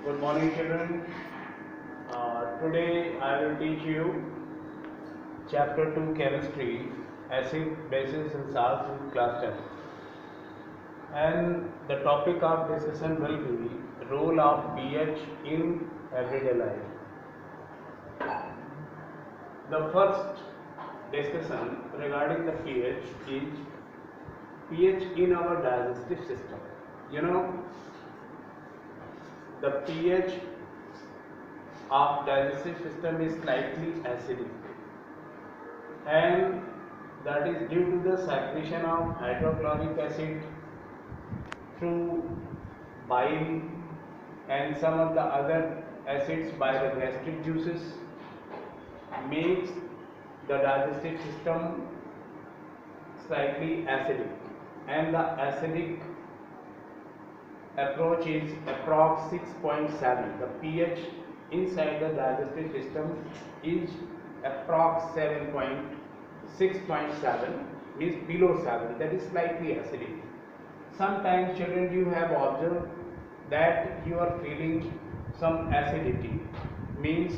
Good morning, children. Today I will teach you Chapter 2 Chemistry, Acid, Bases and Salts in Class 10. And the topic of discussion will be role of pH in everyday life. The first discussion regarding the pH is pH in our digestive system. You know, the pH of digestive system is slightly acidic, and that is due to the secretion of hydrochloric acid through bile and some of the other acids by the gastric juices makes the digestive system slightly acidic, and the acidic approach is approx 6.7. The pH inside the digestive system is approx 6.7, means below 7, that is slightly acidic. Sometimes children, you have observed that you are feeling some acidity, means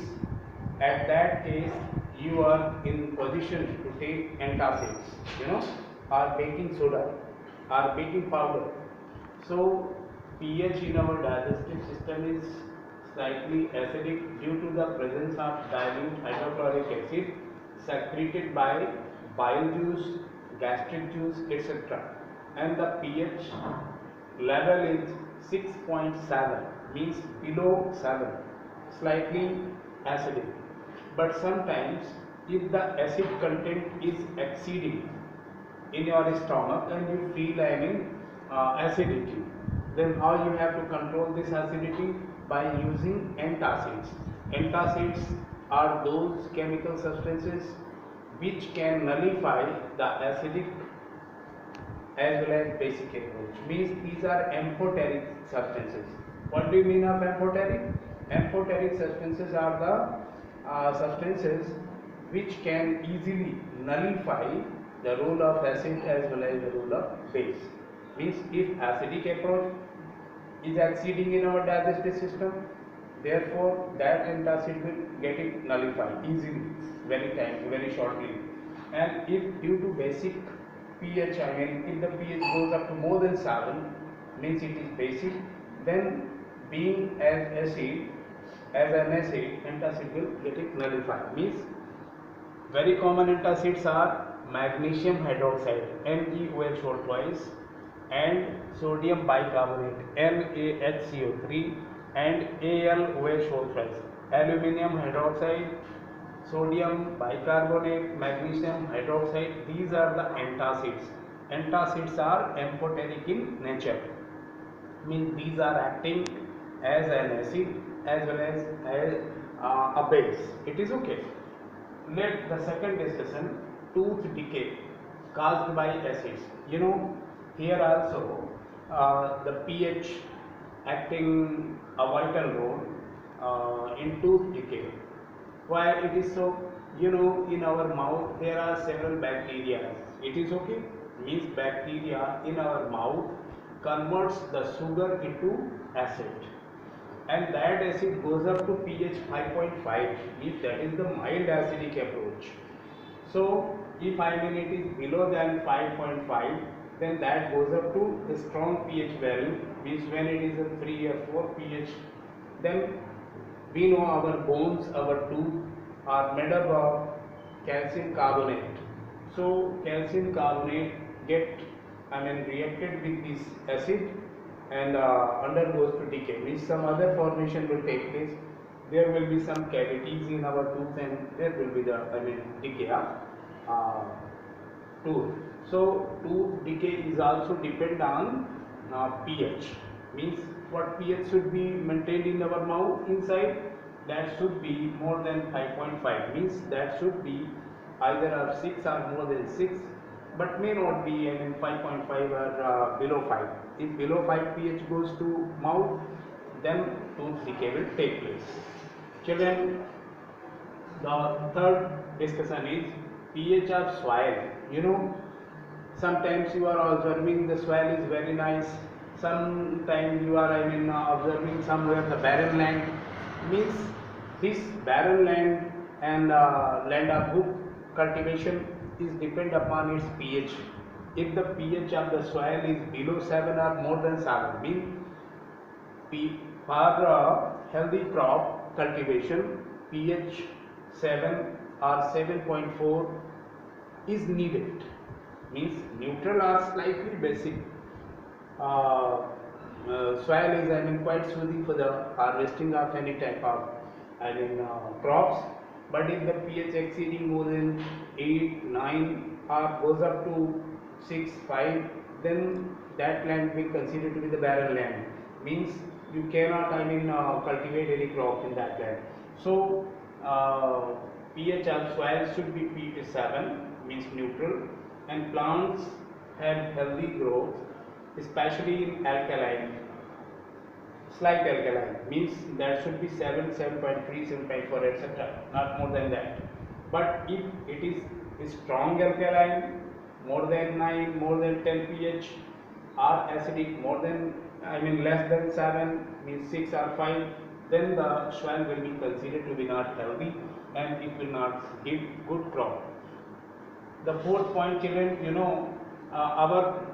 at that case you are in position to take antacids, or baking soda or baking powder. So pH in our digestive system is slightly acidic due to the presence of dilute hydrochloric acid secreted by bile juice, gastric juice, etc. And the pH level is 6.7, means below 7, slightly acidic. But sometimes if the acid content is exceeding in your stomach and you feel acidity, then how you have to control this acidity? By using antacids. Antacids are those chemical substances which can nullify the acidic as well as basic approach. Means these are amphoteric substances. What do you mean of amphoteric? Amphoteric substances are the substances which can easily nullify the role of acid as well as the role of base. Means if acidic approach is exceeding in our digestive system, therefore that antacid will get it nullified easily, very shortly. And if due to basic pH, if the pH goes up to more than 7, means it is basic, then being as an acid, antacid will get it nullified. Means very common antacids are magnesium hydroxide, MgOH twice, and sodium bicarbonate, NaHCO3, and AlOH thrice, aluminium hydroxide, sodium bicarbonate, magnesium hydroxide. These are the antacids. Antacids are amphoteric in nature, means these are acting as an acid as well as a base. It is okay. Let the second discussion, tooth decay caused by acids. Here also the pH acting a vital role in tooth decay. Why it is so? In our mouth there are several bacteria. It is okay. Means bacteria in our mouth converts the sugar into acid, and that acid goes up to pH 5.5, means that is the mild acidic approach. So if it is below than 5.5, then that goes up to the strong pH value, means when it is a 3 or 4 pH, then we know our bones, our tooth are made up of calcium carbonate. So calcium carbonate reacted with this acid and undergoes to decay, means some other formation will take place. There will be some cavities in our tooth and there will be the decay of tooth. So tooth decay is also depend on pH, means what pH should be maintained in our mouth inside, that should be more than 5.5, means that should be either of 6 or more than 6, but may not be 5.5 or below 5. If below 5 pH goes to mouth, then tooth decay will take place. Children, the third discussion is pH of soil. Sometimes you are observing the soil is very nice, Sometimes you are observing somewhere the barren land, means this barren land and land of good cultivation is depend upon its pH. If the pH of the soil is below 7 or more than 7, means for healthy crop cultivation, pH 7 or 7.4 is needed. Means neutral or slightly basic. Soil is quite soothing for the harvesting of any type of crops. But if the pH exceeding more than 8, 9 or goes up to 6, 5, then that land will consider to be the barren land. Means you cannot cultivate any crop in that land. So pH of soil should be pH 7, means neutral, and plants have healthy growth, especially in alkaline, slight alkaline, means that should be 7, 7.3, 7.4, etc., not more than that. But if it is strong alkaline, more than 9, more than 10 pH, or acidic more than less than 7, means 6 or 5, then the soil will be considered to be not healthy and it will not give good crop. The fourth point, children, our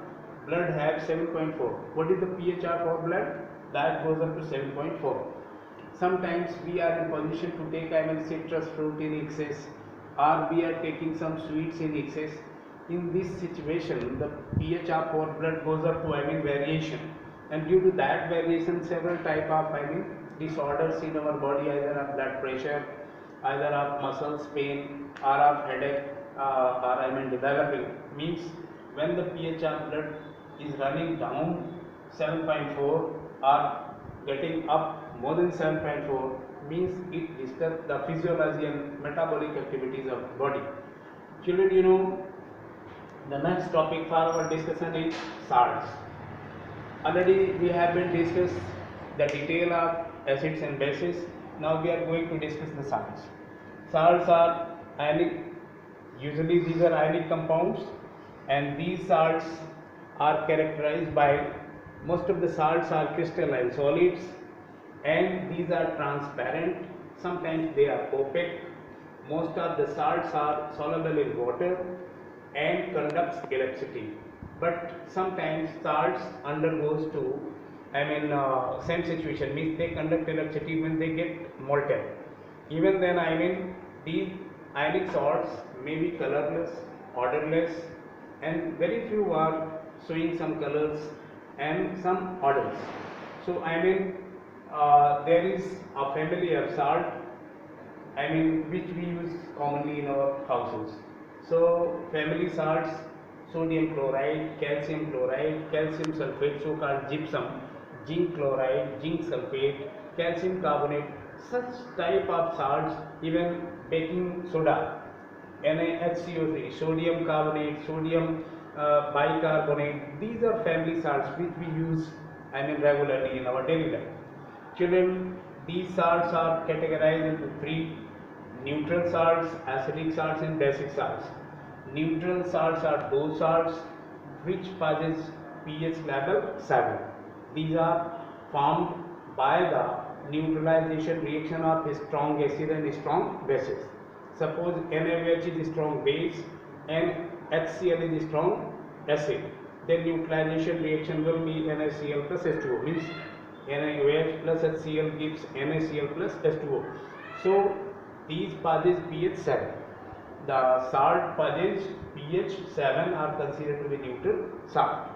blood have 7.4. What is the pH of our blood? That goes up to 7.4. Sometimes we are in position to take citrus fruit in excess, or we are taking some sweets in excess. In this situation, the pH of our blood goes up to variation, and due to that variation, several type of disorders in our body, either of blood pressure, either of muscles pain, or of headache, are developing. Means when the pH of blood is running down 7.4 or getting up more than 7.4, means it disturbs the physiology and metabolic activities of the body. Children, the next topic for our discussion is salts. Already we have been discussed the detail of acids and bases. Now we are going to discuss the salts. Salts are ionic. Usually these are ionic compounds, and these salts are characterized by, most of the salts are crystalline solids, and these are transparent. Sometimes they are opaque. Most of the salts are soluble in water and conducts electricity. But sometimes salts undergoes to same situation, means they conduct electricity when they get molten. Even then these ionic salts may be colorless, odorless, and very few are showing some colors and some odors. So there is a family of salt which we use commonly in our houses. So family salts: sodium chloride, calcium sulfate, so called gypsum, zinc chloride, zinc sulfate, calcium carbonate, such type of salts, even baking soda, NaHCO3, sodium carbonate, sodium bicarbonate, these are family salts which we use regularly in our daily life. Children, these salts are categorized into three: neutral salts, acidic salts, and basic salts. Neutral salts are those salts which possess pH level 7. These are formed by the neutralization reaction of a strong acid and strong bases. Suppose NaOH is a strong base and HCl is a strong acid, then neutralization reaction will be NaCl plus H2O, means NaOH plus HCl gives NaCl plus H2O. So these possess pH 7. The salt possess pH 7 are considered to be neutral salt.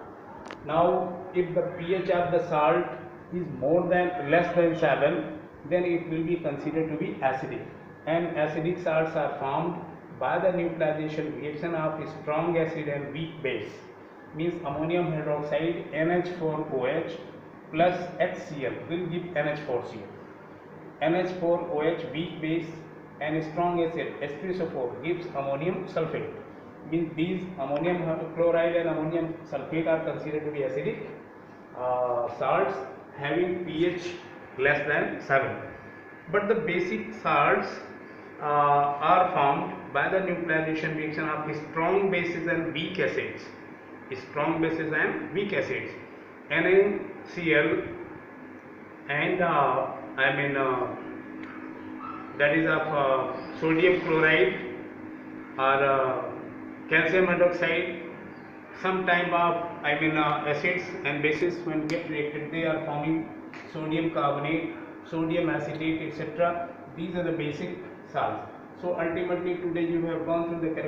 Now if the pH of the salt is less than 7, then it will be considered to be acidic, and acidic salts are formed by the neutralization reaction of a strong acid and weak base, means ammonium hydroxide NH4OH plus HCl will give NH4Cl. NH4OH weak base and strong acid H2SO4 gives ammonium sulfate, means these ammonium chloride and ammonium sulfate are considered to be acidic salts having pH less than 7. But the basic salts are formed by the neutralization reaction of strong bases and weak acids. Strong bases and weak acids. NaCl and that is of sodium chloride or calcium hydroxide. Some type of acids and bases when get reacted, they are forming sodium carbonate, sodium acetate, etc. These are the basic salts. So ultimately today you have gone through the